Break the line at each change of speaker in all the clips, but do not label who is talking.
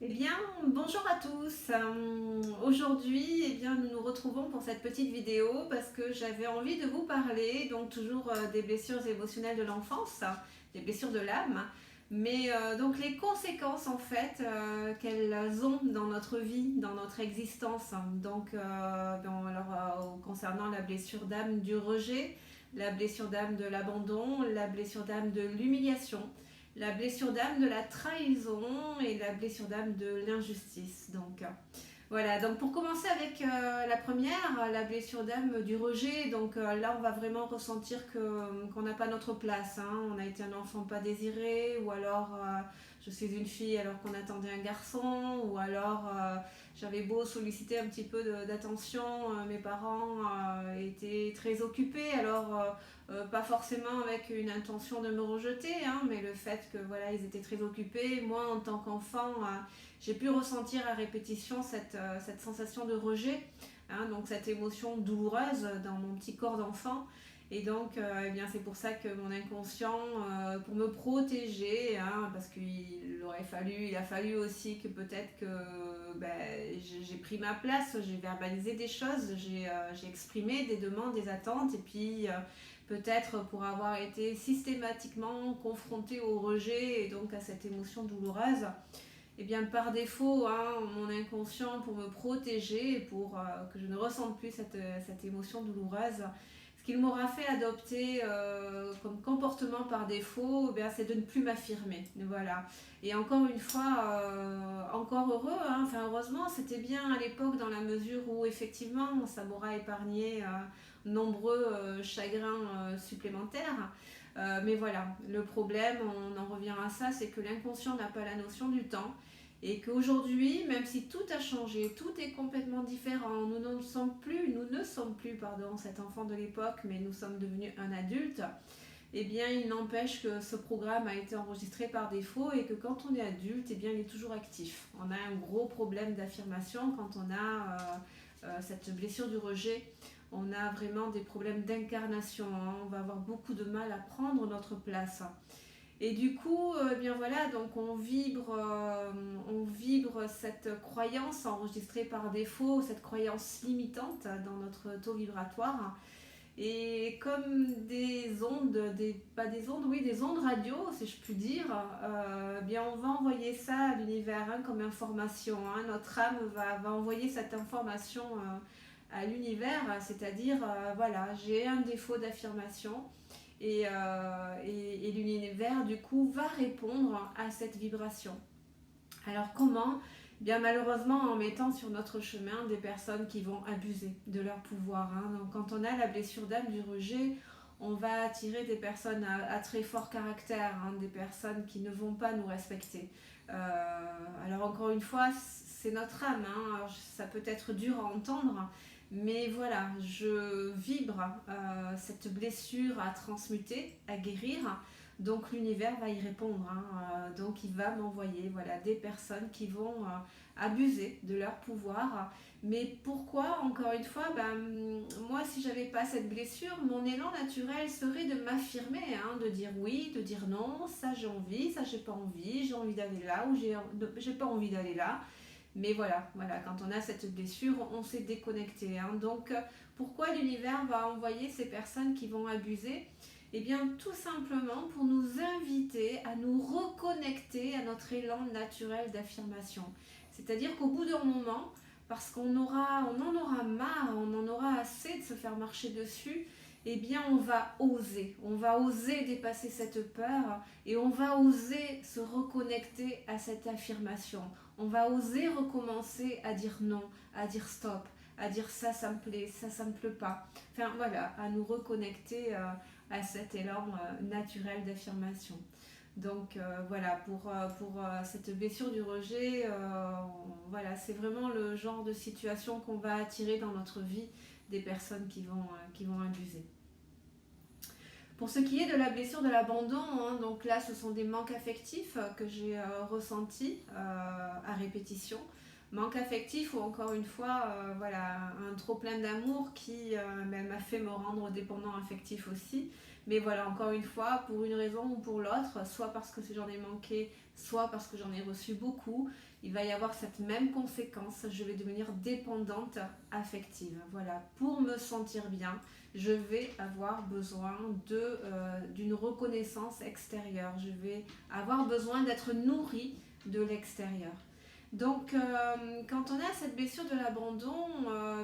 Eh bien, bonjour à tous. Aujourd'hui, nous nous retrouvons pour cette petite vidéo parce que j'avais envie de vous parler, donc toujours des blessures émotionnelles de l'enfance, des blessures de l'âme, mais donc les conséquences en fait qu'elles ont dans notre vie, dans notre existence. Donc, concernant la blessure d'âme du rejet, la blessure d'âme de l'abandon, la blessure d'âme de l'humiliation, la blessure d'âme de la trahison et la blessure d'âme de l'injustice. Donc voilà, donc pour commencer avec la première, la blessure d'âme du rejet, donc là on va vraiment ressentir qu'on n'a pas notre place, hein. On a été un enfant pas désiré, ou alors je suis une fille alors qu'on attendait un garçon, ou alors j'avais beau solliciter un petit peu d'attention, mes parents étaient très occupés, alors pas forcément avec une intention de me rejeter, hein, mais le fait que voilà, ils étaient très occupés. Moi, en tant qu'enfant, j'ai pu ressentir à répétition cette sensation de rejet, hein, donc cette émotion douloureuse dans mon petit corps d'enfant. Et donc, c'est pour ça que mon inconscient, pour me protéger, hein, parce il a fallu aussi que peut-être que j'ai pris ma place, j'ai verbalisé des choses, j'ai exprimé des demandes, des attentes, et puis peut-être pour avoir été systématiquement confrontée au rejet et donc à cette émotion douloureuse, et bien par défaut, hein, mon inconscient, pour me protéger et pour que je ne ressente plus cette émotion douloureuse, ce qu'il m'aura fait adopter comme comportement par défaut, c'est de ne plus m'affirmer. Voilà. Et encore une fois, encore heureux, hein, enfin heureusement, c'était bien à l'époque dans la mesure où effectivement ça m'aura épargné nombreux chagrins supplémentaires. Mais voilà, le problème, on en revient à ça, c'est que l'inconscient n'a pas la notion du temps et qu'aujourd'hui, même si tout a changé, tout est complètement différent, nous ne sommes plus cet enfant de l'époque, mais nous sommes devenus un adulte, eh bien il n'empêche que ce programme a été enregistré par défaut et que quand on est adulte, eh bien il est toujours actif. On a un gros problème d'affirmation quand on a cette blessure du rejet. On a vraiment des problèmes d'incarnation, hein. On va avoir beaucoup de mal à prendre notre place. Et du coup, donc on vibre cette croyance enregistrée par défaut, cette croyance limitante dans notre taux vibratoire. Et comme des ondes, pas des ondes, oui, des ondes radio, si je puis dire, on va envoyer ça à l'univers, hein, comme information, hein. Notre âme va envoyer cette information à l'univers, c'est-à-dire, voilà, j'ai un défaut d'affirmation et l'univers, du coup, va répondre à cette vibration. Alors comment? Bien malheureusement en mettant sur notre chemin des personnes qui vont abuser de leur pouvoir, hein. Donc quand on a la blessure d'âme du rejet, on va attirer des personnes à très fort caractère, hein, des personnes qui ne vont pas nous respecter. Alors encore une fois, c'est notre âme, hein. Alors, ça peut être dur à entendre, mais voilà, je vibre cette blessure à transmuter, à guérir. Donc l'univers va y répondre, hein. Donc il va m'envoyer voilà, des personnes qui vont abuser de leur pouvoir. Mais pourquoi? Encore une fois, moi si j'avais pas cette blessure, mon élan naturel serait de m'affirmer, hein, de dire oui, de dire non, ça j'ai envie, ça j'ai pas envie, j'ai envie d'aller là ou j'ai pas envie d'aller là. Mais voilà, quand on a cette blessure, on s'est déconnecté, hein. Donc pourquoi l'univers va envoyer ces personnes qui vont abuser? Eh bien, tout simplement pour nous inviter à nous reconnecter à notre élan naturel d'affirmation. C'est-à-dire qu'au bout d'un moment, parce on en aura marre, on en aura assez de se faire marcher dessus, eh bien, on va oser dépasser cette peur et on va oser se reconnecter à cette affirmation. On va oser recommencer à dire non, à dire stop, à dire ça me plaît, ça me plaît pas. Enfin voilà, à nous reconnecter à cet élan naturel d'affirmation. Donc voilà, pour cette blessure du rejet, voilà, c'est vraiment le genre de situation qu'on va attirer dans notre vie des personnes qui vont abuser. Pour ce qui est de la blessure de l'abandon, hein, donc là ce sont des manques affectifs que j'ai ressentis à répétition. Manque affectif ou encore une fois voilà, un trop plein d'amour qui m'a fait me rendre dépendant affectif aussi. Mais voilà, encore une fois, pour une raison ou pour l'autre, soit parce que j'en ai manqué, soit parce que j'en ai reçu beaucoup, il va y avoir cette même conséquence. Je vais devenir dépendante affective. Voilà, pour me sentir bien, je vais avoir besoin d'une reconnaissance extérieure. Je vais avoir besoin d'être nourrie de l'extérieur. Donc, quand on a cette blessure de l'abandon,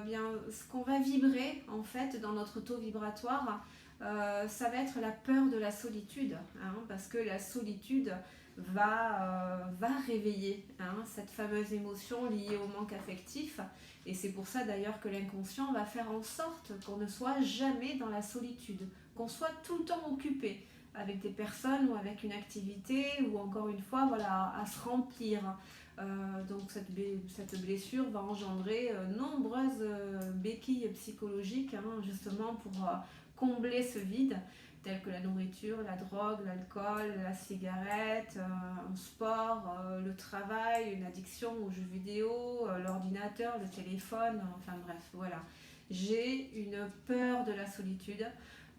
bien, ce qu'on va vibrer en fait dans notre taux vibratoire, ça va être la peur de la solitude, hein, parce que la solitude va réveiller, hein, cette fameuse émotion liée au manque affectif. Et c'est pour ça d'ailleurs que l'inconscient va faire en sorte qu'on ne soit jamais dans la solitude, qu'on soit tout le temps occupé avec des personnes ou avec une activité, ou encore une fois, voilà, à se remplir. Donc cette blessure va engendrer nombreuses béquilles psychologiques, hein, justement pour combler ce vide, tels que la nourriture, la drogue, l'alcool, la cigarette, un sport, le travail, une addiction aux jeux vidéo, l'ordinateur, le téléphone, enfin bref, voilà. J'ai une peur de la solitude,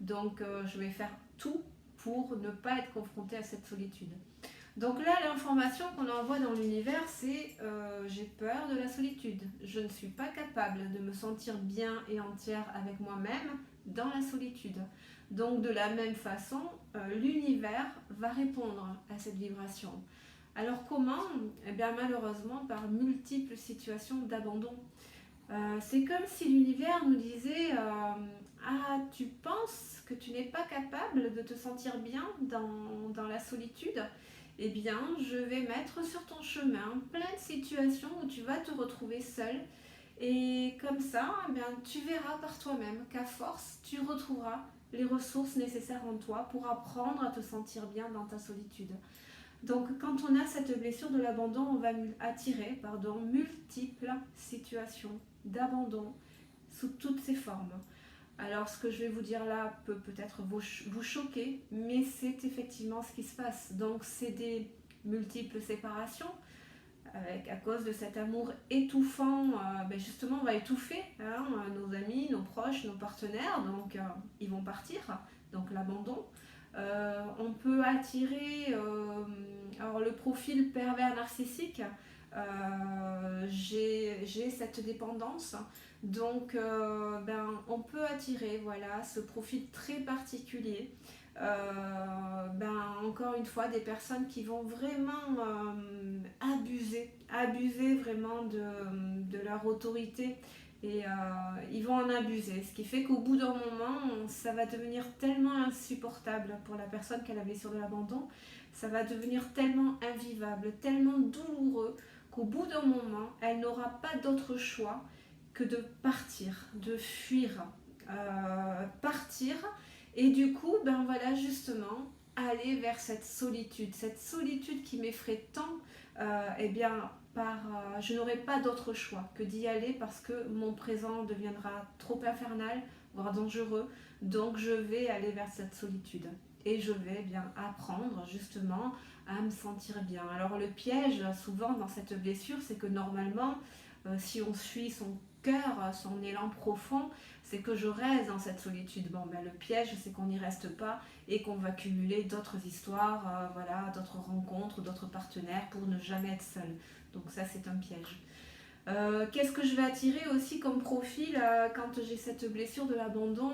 donc je vais faire tout pour ne pas être confrontée à cette solitude. Donc là, l'information qu'on envoie dans l'univers, c'est j'ai peur de la solitude. Je ne suis pas capable de me sentir bien et entière avec moi-même dans la solitude. Donc de la même façon, l'univers va répondre à cette vibration. Alors comment? Eh bien malheureusement par multiples situations d'abandon. C'est comme si l'univers nous disait ah, tu penses que tu n'es pas capable de te sentir bien dans la solitude? Eh bien, je vais mettre sur ton chemin plein de situations où tu vas te retrouver seul. Et comme ça, eh bien, tu verras par toi-même qu'à force, tu retrouveras les ressources nécessaires en toi pour apprendre à te sentir bien dans ta solitude. Donc, quand on a cette blessure de l'abandon, on va attirer multiples situations d'abandon sous toutes ses formes. Alors, ce que je vais vous dire là peut peut-être vous choquer, mais c'est effectivement ce qui se passe. Donc, c'est des multiples séparations, à cause de cet amour étouffant. Justement, on va étouffer, hein, nos amis, nos proches, nos partenaires, donc ils vont partir, donc l'abandon. On peut attirer alors le profil pervers narcissique. J'ai cette dépendance, donc on peut attirer, voilà, ce profil très particulier. Encore une fois, des personnes qui vont vraiment abuser vraiment de leur autorité, et ils vont en abuser, ce qui fait qu'au bout d'un moment, ça va devenir tellement insupportable pour la personne qui a la blessure de l'abandon, ça va devenir tellement invivable, tellement douloureux, qu'au bout d'un moment, elle n'aura pas d'autre choix que de partir, de fuir, partir, et du coup, voilà, justement, aller vers cette solitude qui m'effraie tant. Je n'aurai pas d'autre choix que d'y aller, parce que mon présent deviendra trop infernal, voire dangereux. Donc je vais aller vers cette solitude et je vais bien apprendre justement à me sentir bien. Alors le piège souvent dans cette blessure, c'est que normalement, si on suit son cœur, son élan profond, c'est que je reste dans cette solitude. Le piège, c'est qu'on n'y reste pas et qu'on va cumuler d'autres histoires, voilà, d'autres rencontres, d'autres partenaires pour ne jamais être seul. Donc ça, c'est un piège. Qu'est-ce que je vais attirer aussi comme profil quand j'ai cette blessure de l'abandon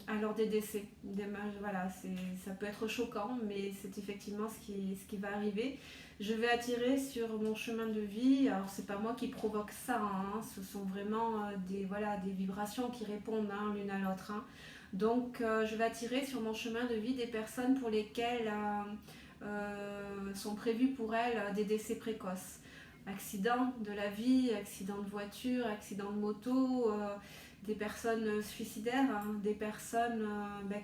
alors des décès? Voilà, ça peut être choquant, mais c'est effectivement ce qui va arriver. Je vais attirer sur mon chemin de vie, alors c'est pas moi qui provoque ça, hein, ce sont vraiment des vibrations qui répondent, hein, l'une à l'autre, hein. Donc je vais attirer sur mon chemin de vie des personnes pour lesquelles sont prévus pour elles des décès précoces. Accident de la vie, accident de voiture, accident de moto, des personnes suicidaires, hein, des personnes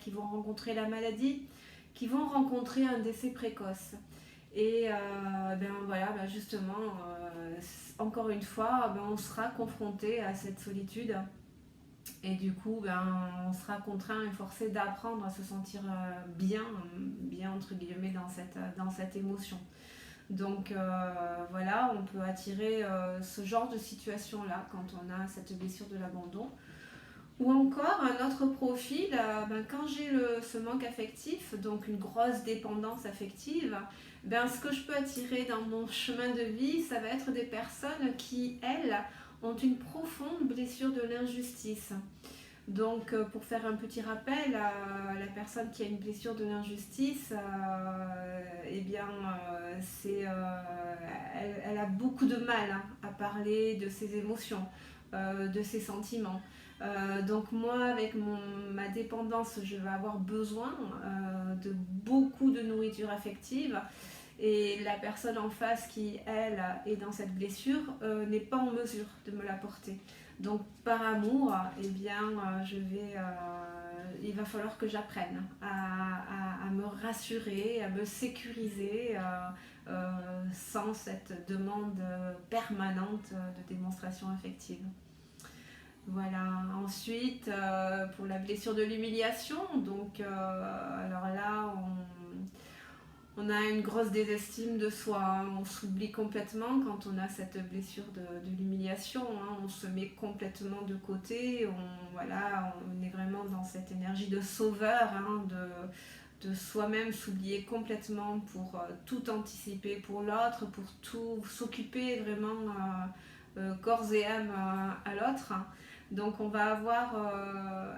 qui vont rencontrer la maladie, qui vont rencontrer un décès précoce. Et justement, encore une fois, on sera confronté à cette solitude. Et du coup, on sera contraint et forcé d'apprendre à se sentir bien entre guillemets dans cette émotion. Donc voilà, on peut attirer ce genre de situation-là quand on a cette blessure de l'abandon. Ou encore un autre profil, quand j'ai ce manque affectif, donc une grosse dépendance affective, ce que je peux attirer dans mon chemin de vie, ça va être des personnes qui, elles, ont une profonde blessure de l'injustice. Donc, pour faire un petit rappel, la personne qui a une blessure de l'injustice, elle a beaucoup de mal, hein, à parler de ses émotions, de ses sentiments. Donc moi, avec ma dépendance, je vais avoir besoin de beaucoup de nourriture affective. Et la personne en face qui, elle, est dans cette blessure, n'est pas en mesure de me l'apporter. Donc par amour, il va falloir que j'apprenne à me rassurer, à me sécuriser sans cette demande permanente de démonstration affective. Voilà. Ensuite, pour la blessure de l'humiliation, donc alors là, on a une grosse désestime de soi, hein. On s'oublie complètement quand on a cette blessure de l'humiliation, hein. On se met complètement de côté, on est vraiment dans cette énergie de sauveur, hein, de soi-même, s'oublier complètement pour tout anticiper pour l'autre, pour tout s'occuper vraiment corps et âme à l'autre. Donc on va avoir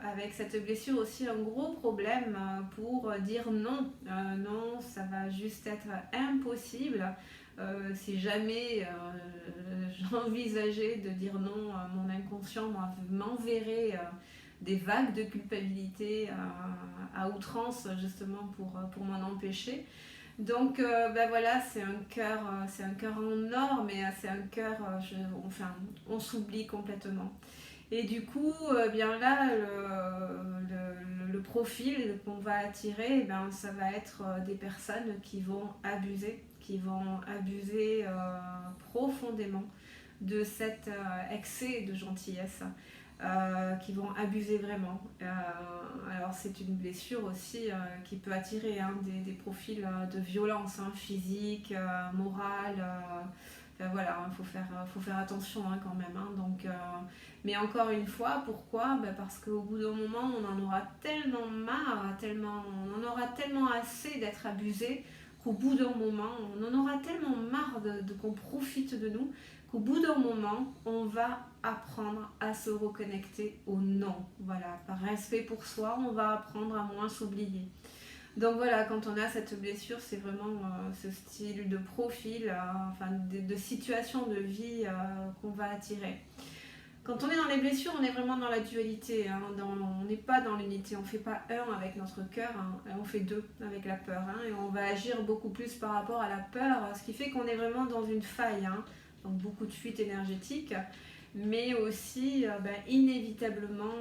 avec cette blessure aussi un gros problème pour dire non. Non, ça va juste être impossible. Si jamais j'envisageais de dire non, mon inconscient m'enverrait des vagues de culpabilité à outrance justement pour m'en empêcher. Donc voilà, c'est un cœur en or, mais c'est un cœur, on s'oublie complètement. Et du coup, bien là, le profil qu'on va attirer, ça va être des personnes qui vont abuser profondément de cet excès de gentillesse, qui vont abuser vraiment. Alors c'est une blessure aussi qui peut attirer, hein, des profils de violence, hein, physique, morale. Voilà, il faut faire attention, hein, quand même. Hein. Donc, mais encore une fois, pourquoi ? Parce qu'au bout d'un moment, on en aura tellement marre, on en aura tellement assez d'être abusé, qu'au bout d'un moment, on en aura tellement marre qu'on profite de nous, qu'au bout d'un moment, on va apprendre à se reconnecter au non. Voilà, par respect pour soi, on va apprendre à moins s'oublier. Donc voilà, quand on a cette blessure, c'est vraiment ce style de profil, de situation de vie qu'on va attirer. Quand on est dans les blessures, on est vraiment dans la dualité, hein, on n'est pas dans l'unité, on ne fait pas un avec notre cœur, hein, on fait deux avec la peur, hein, et on va agir beaucoup plus par rapport à la peur, ce qui fait qu'on est vraiment dans une faille, hein, donc beaucoup de fuite énergétique, mais aussi inévitablement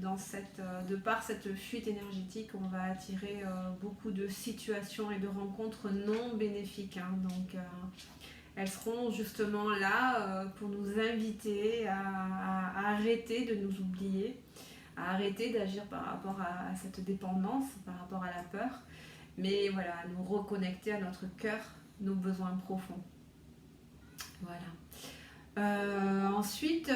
de par cette fuite énergétique, on va attirer beaucoup de situations et de rencontres non bénéfiques, hein, donc elles seront justement là pour nous inviter à arrêter de nous oublier, à arrêter d'agir par rapport à cette dépendance, par rapport à la peur, mais voilà, à nous reconnecter à notre cœur, nos besoins profonds. Voilà. Ensuite,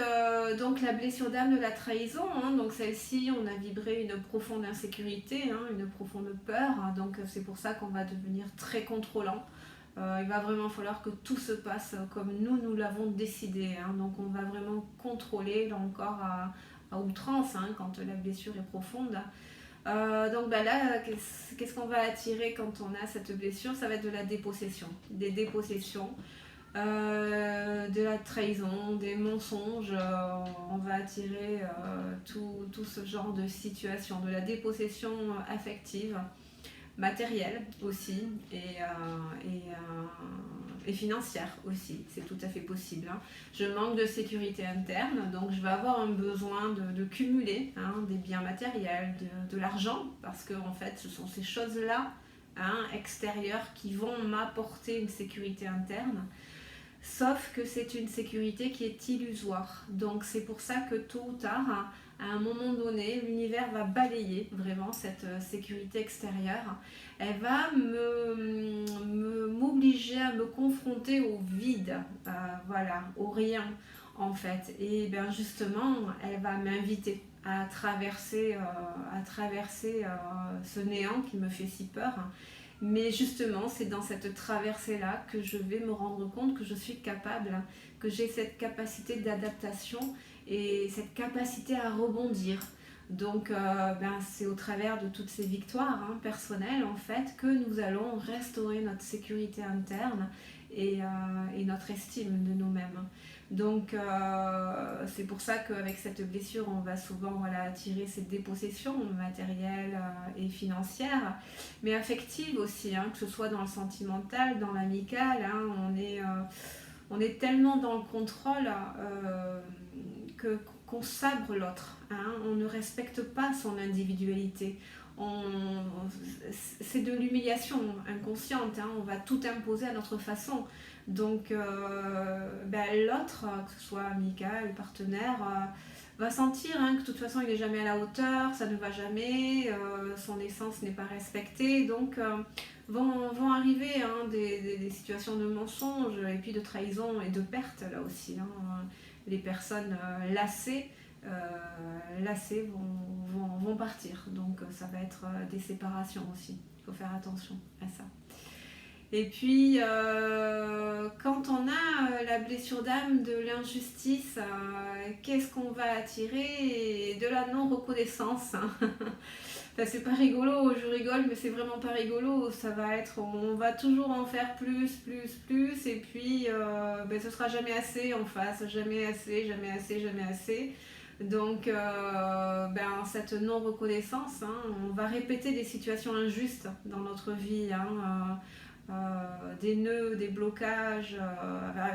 donc la blessure d'âme de la trahison, hein, donc celle-ci, on a vibré une profonde insécurité, hein, une profonde peur, hein, donc c'est pour ça qu'on va devenir très contrôlant. Il va vraiment falloir que tout se passe comme nous l'avons décidé, hein, donc on va vraiment contrôler, là encore à outrance, hein, quand la blessure est profonde. Donc là, qu'est-ce qu'on va attirer quand on a cette blessure ? Ça va être de la dépossession, des dépossessions. De la trahison, des mensonges, on va attirer tout ce genre de situation, de la dépossession affective, matérielle aussi et financière aussi, c'est tout à fait possible, hein. Je manque de sécurité interne, donc je vais avoir un besoin de cumuler, hein, des biens matériels, de l'argent, parce que en fait ce sont ces choses-là, hein, extérieures qui vont m'apporter une sécurité interne. Sauf que c'est une sécurité qui est illusoire. Donc c'est pour ça que tôt ou tard, à un moment donné, l'univers va balayer vraiment cette sécurité extérieure. Elle va m'obliger à me confronter au vide, voilà, au rien en fait. Et bien justement, elle va m'inviter traverser, ce néant qui me fait si peur. Mais justement, c'est dans cette traversée-là que je vais me rendre compte que je suis capable, que j'ai cette capacité d'adaptation et cette capacité à rebondir. Donc, c'est au travers de toutes ces victoires personnelles, en fait, que nous allons restaurer notre sécurité interne et notre estime de nous-mêmes. Donc, c'est pour ça qu'avec cette blessure, on va souvent attirer cette dépossession matérielle et financière, mais affective aussi, que ce soit dans le sentimental, dans l'amical. On est tellement dans le contrôle qu'on sabre l'autre. On ne respecte pas son individualité. C'est de l'humiliation inconsciente. On va tout imposer à notre façon. Donc l'autre, que ce soit amical, partenaire, va sentir que de toute façon il n'est jamais à la hauteur, ça ne va jamais, son essence n'est pas respectée. Donc vont arriver des situations de mensonge et puis de trahison et de perte là aussi. Les personnes lassées vont partir. Donc ça va être des séparations aussi. Il faut faire attention à ça. Et puis, quand on a la blessure d'âme de l'injustice, qu'est-ce qu'on va attirer? De la non-reconnaissance. Enfin, c'est pas rigolo, je rigole, mais c'est vraiment pas rigolo. Ça va être, on va toujours en faire plus, et puis ce sera jamais assez en face, jamais assez, jamais assez, jamais assez. Donc, cette non-reconnaissance, on va répéter des situations injustes dans notre vie. Des nœuds, des blocages,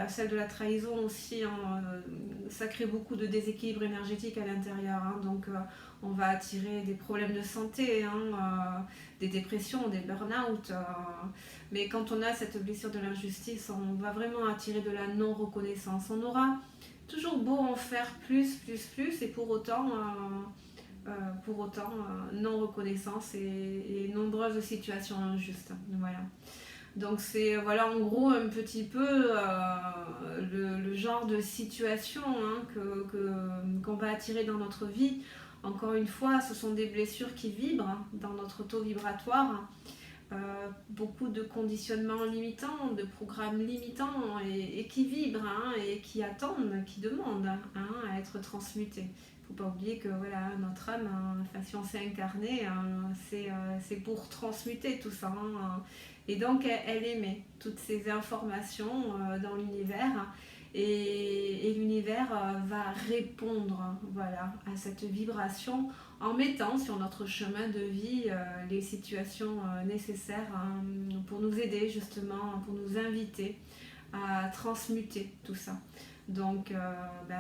celle de la trahison aussi, ça crée beaucoup de déséquilibre énergétique à l'intérieur. Donc on va attirer des problèmes de santé, des dépressions, des burn-out. Mais quand on a cette blessure de l'injustice, on va vraiment attirer de la non-reconnaissance. On aura toujours beau en faire plus, et pour autant non-reconnaissance et nombreuses situations injustes. Voilà. Donc c'est en gros un petit peu le genre de situation qu'on va attirer dans notre vie. Encore une fois, ce sont des blessures qui vibrent dans notre taux vibratoire. Beaucoup de conditionnements limitants, de programmes limitants et qui vibrent et qui attendent, qui demandent à être transmutés. Il ne faut pas oublier que notre âme, si on s'est incarné, c'est pour transmuter tout ça. Et donc elle émet toutes ces informations dans l'univers et l'univers va répondre à cette vibration en mettant sur notre chemin de vie les situations nécessaires pour nous aider justement, pour nous inviter à transmuter tout ça. Donc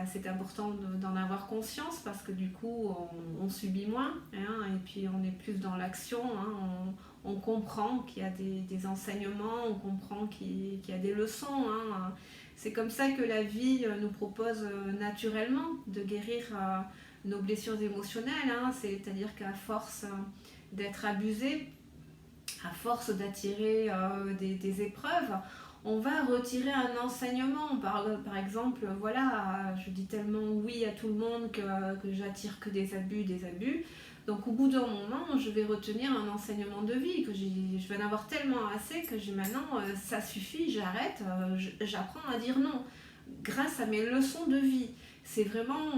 c'est important d'en avoir conscience parce que du coup on subit moins et puis on est plus dans l'action. On comprend qu'il y a des enseignements, on comprend qu'il y a des leçons. C'est comme ça que la vie nous propose naturellement de guérir nos blessures émotionnelles. C'est-à-dire qu'à force d'être abusé, à force d'attirer des épreuves, on va retirer un enseignement. Par exemple, je dis tellement oui à tout le monde que j'attire que des abus. Donc au bout d'un moment, je vais retenir un enseignement de vie, que je vais en avoir tellement assez que maintenant, ça suffit, j'arrête, j'apprends à dire non, grâce à mes leçons de vie. C'est vraiment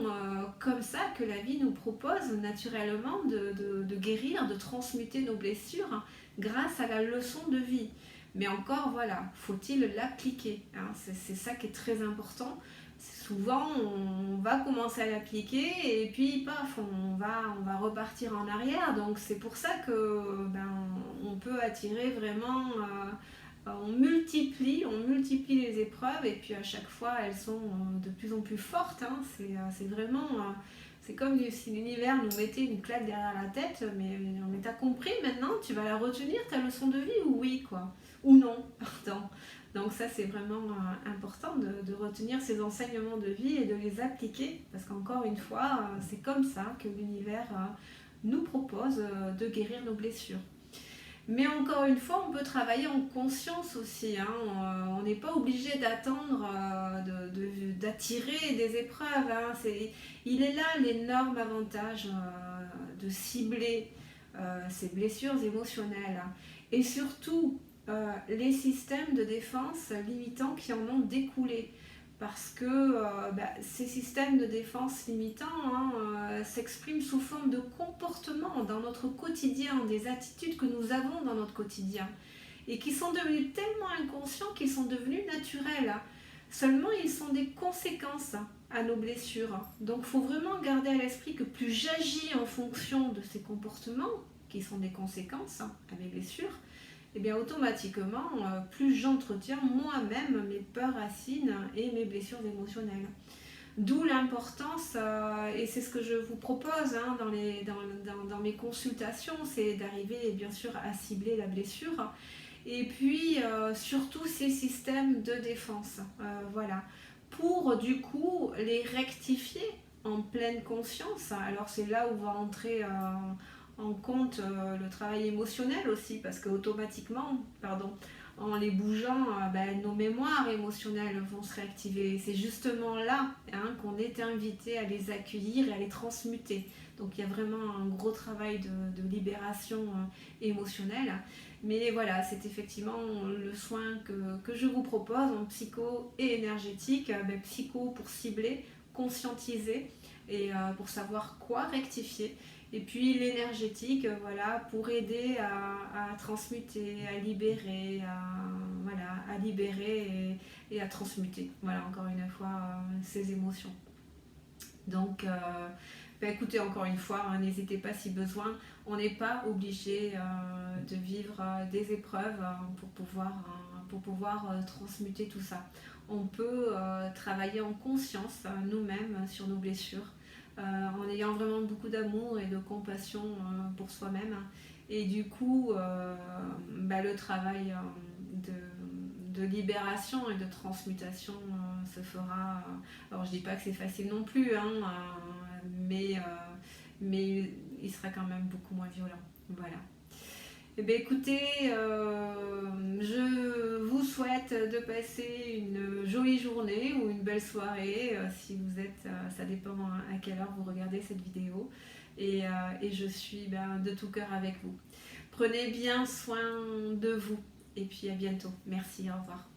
comme ça que la vie nous propose naturellement de guérir, de transmuter nos blessures grâce à la leçon de vie. Mais encore, faut-il l'appliquer. C'est ça qui est très important. Souvent, on va commencer à l'appliquer et puis, paf, on va repartir en arrière. Donc, c'est pour ça que on peut attirer vraiment... on multiplie les épreuves et puis à chaque fois, elles sont de plus en plus fortes. C'est vraiment... c'est comme si l'univers nous mettait une claque derrière la tête. Mais t'as compris maintenant, tu vas la retenir, ta leçon de vie, ou oui, quoi. Ou non, pardon. Donc ça, c'est vraiment important de retenir ces enseignements de vie et de les appliquer, parce qu'encore une fois, c'est comme ça que l'univers nous propose de guérir nos blessures. Mais encore une fois, on peut travailler en conscience aussi, hein. On n'est pas obligé d'attendre, d'attirer des épreuves, hein. Il est là l'énorme avantage de cibler ces blessures émotionnelles, hein. Et surtout, les systèmes de défense limitants qui en ont découlé. Parce que ces systèmes de défense limitants, hein, s'expriment sous forme de comportements dans notre quotidien, des attitudes que nous avons dans notre quotidien, et qui sont devenus tellement inconscients qu'ils sont devenus naturels. Seulement, ils sont des conséquences à nos blessures. Donc, il faut vraiment garder à l'esprit que plus j'agis en fonction de ces comportements, qui sont des conséquences à mes blessures, et bien automatiquement, plus j'entretiens moi-même mes peurs racines et mes blessures émotionnelles. D'où l'importance, et c'est ce que je vous propose, hein, dans mes consultations, c'est d'arriver bien sûr à cibler la blessure, et puis surtout ces systèmes de défense, voilà, pour du coup les rectifier en pleine conscience. Alors c'est là où va entrer en compte le travail émotionnel aussi, parce qu'automatiquement, en les bougeant, nos mémoires émotionnelles vont se réactiver. C'est justement là, hein, qu'on est invité à les accueillir et à les transmuter. Donc il y a vraiment un gros travail de libération émotionnelle. Mais voilà, c'est effectivement le soin que je vous propose en psycho et énergétique. Psycho pour cibler, conscientiser, et pour savoir quoi rectifier. Et puis l'énergétique, voilà, pour aider à transmuter, à libérer, à libérer et à transmuter. Voilà, encore une fois, ces émotions. Donc, écoutez, encore une fois, hein, n'hésitez pas si besoin. On n'est pas obligé de vivre des épreuves pour pouvoir transmuter tout ça. On peut travailler en conscience nous-mêmes sur nos blessures, en ayant vraiment beaucoup d'amour et de compassion pour soi-même. Et du coup, le travail de libération et de transmutation se fera. Alors je dis pas que c'est facile non plus, hein, mais il sera quand même beaucoup moins violent. Voilà. Eh bien, écoutez, je vous souhaite de passer une jolie journée ou une belle soirée, si vous êtes, ça dépend à quelle heure vous regardez cette vidéo, et je suis de tout cœur avec vous. Prenez bien soin de vous, et puis à bientôt. Merci, au revoir.